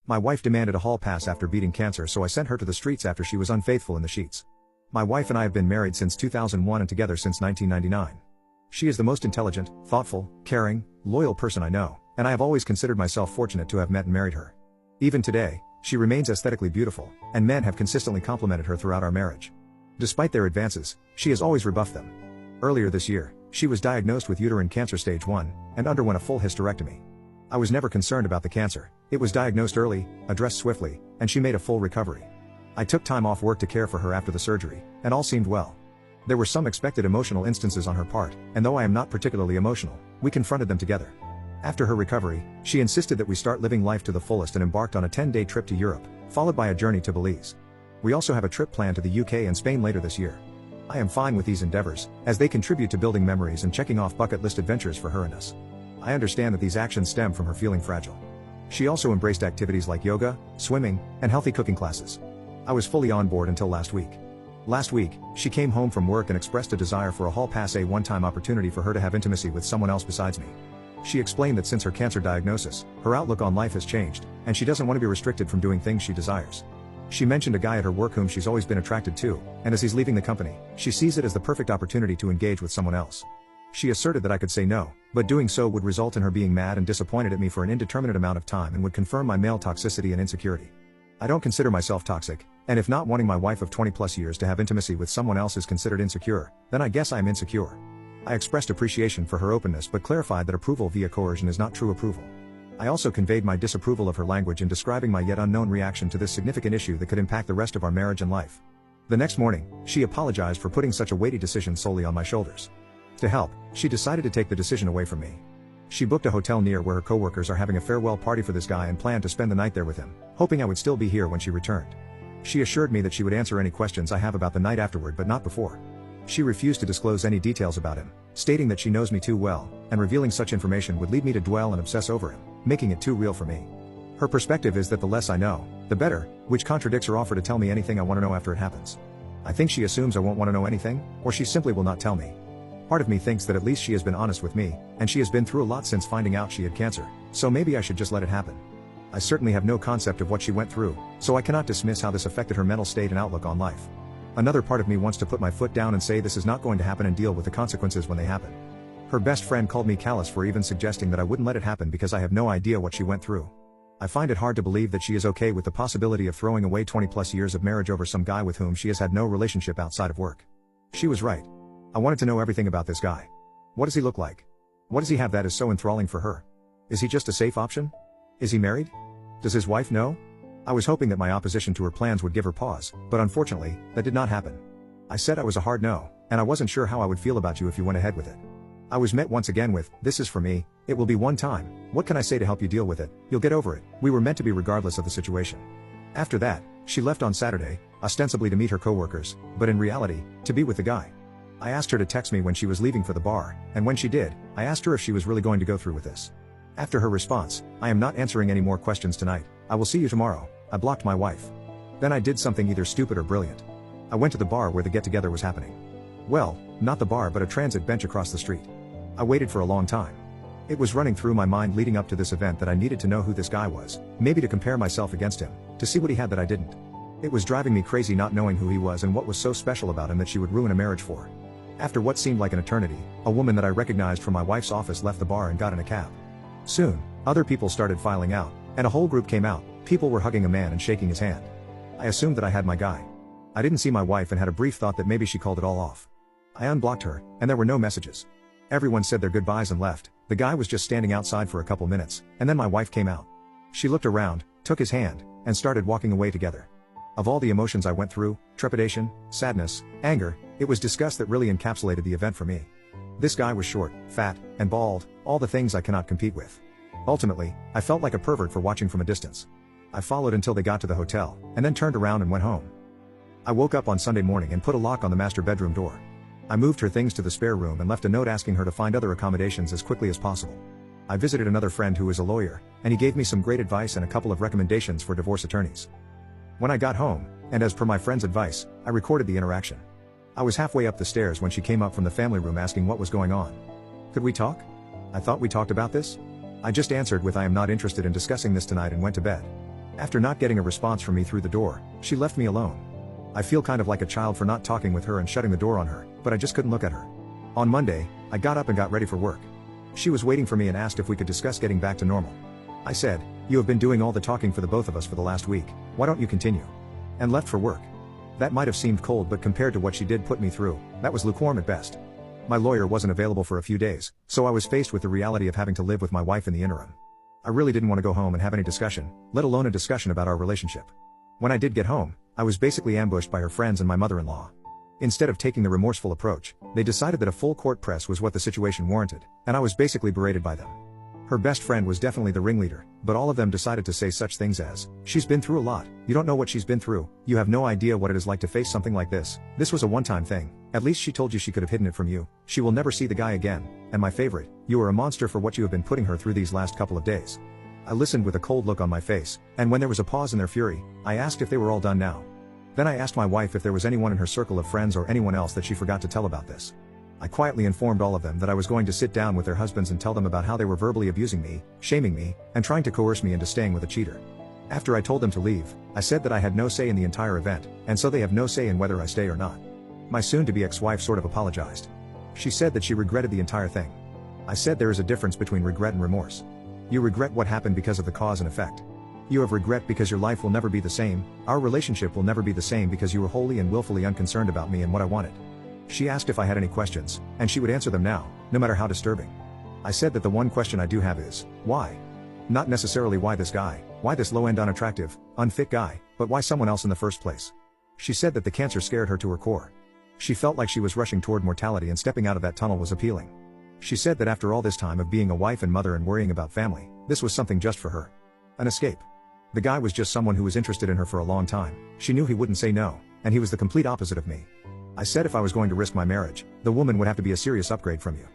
My wife demanded a hall pass after beating cancer, so I sent her to the streets after she was unfaithful in the sheets. My wife and I have been married since 2001 and together since 1999. She is the most intelligent, thoughtful, caring, loyal person I know, and I have always considered myself fortunate to have met and married her. Even today, she remains aesthetically beautiful, and men have consistently complimented her throughout our marriage. Despite their advances, she has always rebuffed them. Earlier this year, she was diagnosed with uterine cancer stage 1, and underwent a full hysterectomy. I was never concerned about the cancer. It was diagnosed early, addressed swiftly, and she made a full recovery. I took time off work to care for her after the surgery, and all seemed well. There were some expected emotional instances on her part, and though I am not particularly emotional, we confronted them together. After her recovery, she insisted that we start living life to the fullest and embarked on a 10-day trip to Europe, followed by a journey to Belize. We also have a trip planned to the UK and Spain later this year. I am fine with these endeavors, as they contribute to building memories and checking off bucket list adventures for her and us. I understand that these actions stem from her feeling fragile. She also embraced activities like yoga, swimming, and healthy cooking classes. I was fully on board until last week. Last week, she came home from work and expressed a desire for a hall pass, a one-time opportunity for her to have intimacy with someone else besides me. She explained that since her cancer diagnosis, her outlook on life has changed, and she doesn't want to be restricted from doing things she desires. She mentioned a guy at her work whom she's always been attracted to, and as he's leaving the company, she sees it as the perfect opportunity to engage with someone else. She asserted that I could say no, but doing so would result in her being mad and disappointed at me for an indeterminate amount of time and would confirm my male toxicity and insecurity. I don't consider myself toxic, and if not wanting my wife of 20+ years to have intimacy with someone else is considered insecure, then I guess I am insecure. I expressed appreciation for her openness but clarified that approval via coercion is not true approval. I also conveyed my disapproval of her language in describing my yet unknown reaction to this significant issue that could impact the rest of our marriage and life. The next morning, she apologized for putting such a weighty decision solely on my shoulders. To help, she decided to take the decision away from me. She booked a hotel near where her coworkers are having a farewell party for this guy and planned to spend the night there with him, hoping I would still be here when she returned. She assured me that she would answer any questions I have about the night afterward but not before. She refused to disclose any details about him, stating that she knows me too well, and revealing such information would lead me to dwell and obsess over him, making it too real for me. Her perspective is that the less I know, the better, which contradicts her offer to tell me anything I want to know after it happens. I think she assumes I won't want to know anything, or she simply will not tell me. Part of me thinks that at least she has been honest with me, and she has been through a lot since finding out she had cancer, so maybe I should just let it happen. I certainly have no concept of what she went through, so I cannot dismiss how this affected her mental state and outlook on life. Another part of me wants to put my foot down and say this is not going to happen and deal with the consequences when they happen. Her best friend called me callous for even suggesting that I wouldn't let it happen because I have no idea what she went through. I find it hard to believe that she is okay with the possibility of throwing away 20+ years of marriage over some guy with whom she has had no relationship outside of work. She was right. I wanted to know everything about this guy. What does he look like? What does he have that is so enthralling for her? Is he just a safe option? Is he married? Does his wife know? I was hoping that my opposition to her plans would give her pause, but unfortunately, that did not happen. I said I was a hard no, and I wasn't sure how I would feel about you if you went ahead with it. I was met once again with, "This is for me, it will be one time, what can I say to help you deal with it, you'll get over it, we were meant to be regardless of the situation." After that, she left on Saturday, ostensibly to meet her coworkers, but in reality, to be with the guy. I asked her to text me when she was leaving for the bar, and when she did, I asked her if she was really going to go through with this. After her response, "I am not answering any more questions tonight, I will see you tomorrow," I blocked my wife. Then I did something either stupid or brilliant. I went to the bar where the get-together was happening. Well, not the bar but a transit bench across the street. I waited for a long time. It was running through my mind leading up to this event that I needed to know who this guy was, maybe to compare myself against him, to see what he had that I didn't. It was driving me crazy not knowing who he was and what was so special about him that she would ruin a marriage for. After what seemed like an eternity, a woman that I recognized from my wife's office left the bar and got in a cab. Soon, other people started filing out, and a whole group came out. People were hugging a man and shaking his hand. I assumed that I had my guy. I didn't see my wife and had a brief thought that maybe she called it all off. I unblocked her, and there were no messages. Everyone said their goodbyes and left. The guy was just standing outside for a couple minutes, and then my wife came out. She looked around, took his hand, and started walking away together. Of all the emotions I went through, trepidation, sadness, anger, it was disgust that really encapsulated the event for me. This guy was short, fat, and bald, all the things I cannot compete with. Ultimately, I felt like a pervert for watching from a distance. I followed until they got to the hotel, and then turned around and went home. I woke up on Sunday morning and put a lock on the master bedroom door. I moved her things to the spare room and left a note asking her to find other accommodations as quickly as possible. I visited another friend who is a lawyer, and he gave me some great advice and a couple of recommendations for divorce attorneys. When I got home, and as per my friend's advice, I recorded the interaction. I was halfway up the stairs when she came up from the family room asking what was going on. "Could we talk? I thought we talked about this?" I just answered with "I am not interested in discussing this tonight" and went to bed. After not getting a response from me through the door, she left me alone. I feel kind of like a child for not talking with her and shutting the door on her, but I just couldn't look at her. On Monday, I got up and got ready for work. She was waiting for me and asked if we could discuss getting back to normal. I said, "You have been doing all the talking for the both of us for the last week, why don't you continue?" And left for work. That might have seemed cold, but compared to what she did put me through, that was lukewarm at best. My lawyer wasn't available for a few days, so I was faced with the reality of having to live with my wife in the interim. I really didn't want to go home and have any discussion, let alone a discussion about our relationship. When I did get home, I was basically ambushed by her friends and my mother-in-law. Instead of taking the remorseful approach, they decided that a full court press was what the situation warranted, and I was basically berated by them. Her best friend was definitely the ringleader, but all of them decided to say such things as, "She's been through a lot, you don't know what she's been through, you have no idea what it is like to face something like this, this was a one-time thing, at least she told you she could have hidden it from you, she will never see the guy again," and my favorite, "You are a monster for what you have been putting her through these last couple of days." I listened with a cold look on my face, and when there was a pause in their fury, I asked if they were all done now. Then I asked my wife if there was anyone in her circle of friends or anyone else that she forgot to tell about this. I quietly informed all of them that I was going to sit down with their husbands and tell them about how they were verbally abusing me, shaming me, and trying to coerce me into staying with a cheater. After I told them to leave, I said that I had no say in the entire event, and so they have no say in whether I stay or not. My soon-to-be ex-wife sort of apologized. She said that she regretted the entire thing. I said there is a difference between regret and remorse. You regret what happened because of the cause and effect. You have regret because your life will never be the same, our relationship will never be the same because you were wholly and willfully unconcerned about me and what I wanted. She asked if I had any questions, and she would answer them now, no matter how disturbing. I said that the one question I do have is, why? Not necessarily why this guy, why this low-end unattractive, unfit guy, but why someone else in the first place? She said that the cancer scared her to her core. She felt like she was rushing toward mortality and stepping out of that tunnel was appealing. She said that after all this time of being a wife and mother and worrying about family, this was something just for her. An escape. The guy was just someone who was interested in her for a long time, she knew he wouldn't say no, and he was the complete opposite of me. I said if I was going to risk my marriage, the woman would have to be a serious upgrade from you.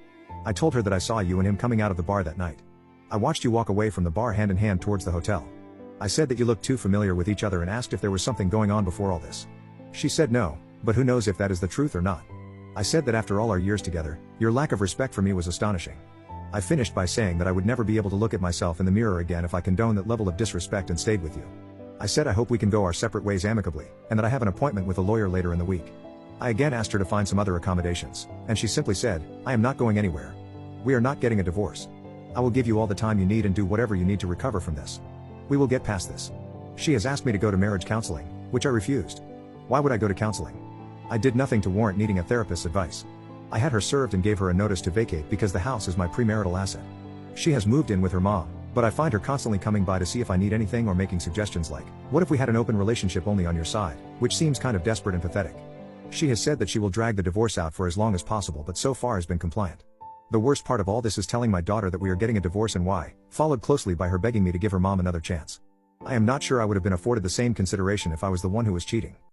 I told her that I saw you and him coming out of the bar that night. I watched you walk away from the bar hand in hand towards the hotel. I said that you looked too familiar with each other and asked if there was something going on before all this. She said no, but who knows if that is the truth or not. I said that after all our years together, your lack of respect for me was astonishing. I finished by saying that I would never be able to look at myself in the mirror again if I condoned that level of disrespect and stayed with you. I said I hope we can go our separate ways amicably, and that I have an appointment with a lawyer later in the week. I again asked her to find some other accommodations, and she simply said, "I am not going anywhere. We are not getting a divorce. I will give you all the time you need and do whatever you need to recover from this. We will get past this." She has asked me to go to marriage counseling, which I refused. Why would I go to counseling? I did nothing to warrant needing a therapist's advice. I had her served and gave her a notice to vacate because the house is my premarital asset. She has moved in with her mom, but I find her constantly coming by to see if I need anything or making suggestions like, "What if we had an open relationship only on your side?" which seems kind of desperate and pathetic. She has said that she will drag the divorce out for as long as possible but so far has been compliant. The worst part of all this is telling my daughter that we are getting a divorce and why, followed closely by her begging me to give her mom another chance. I am not sure I would have been afforded the same consideration if I was the one who was cheating.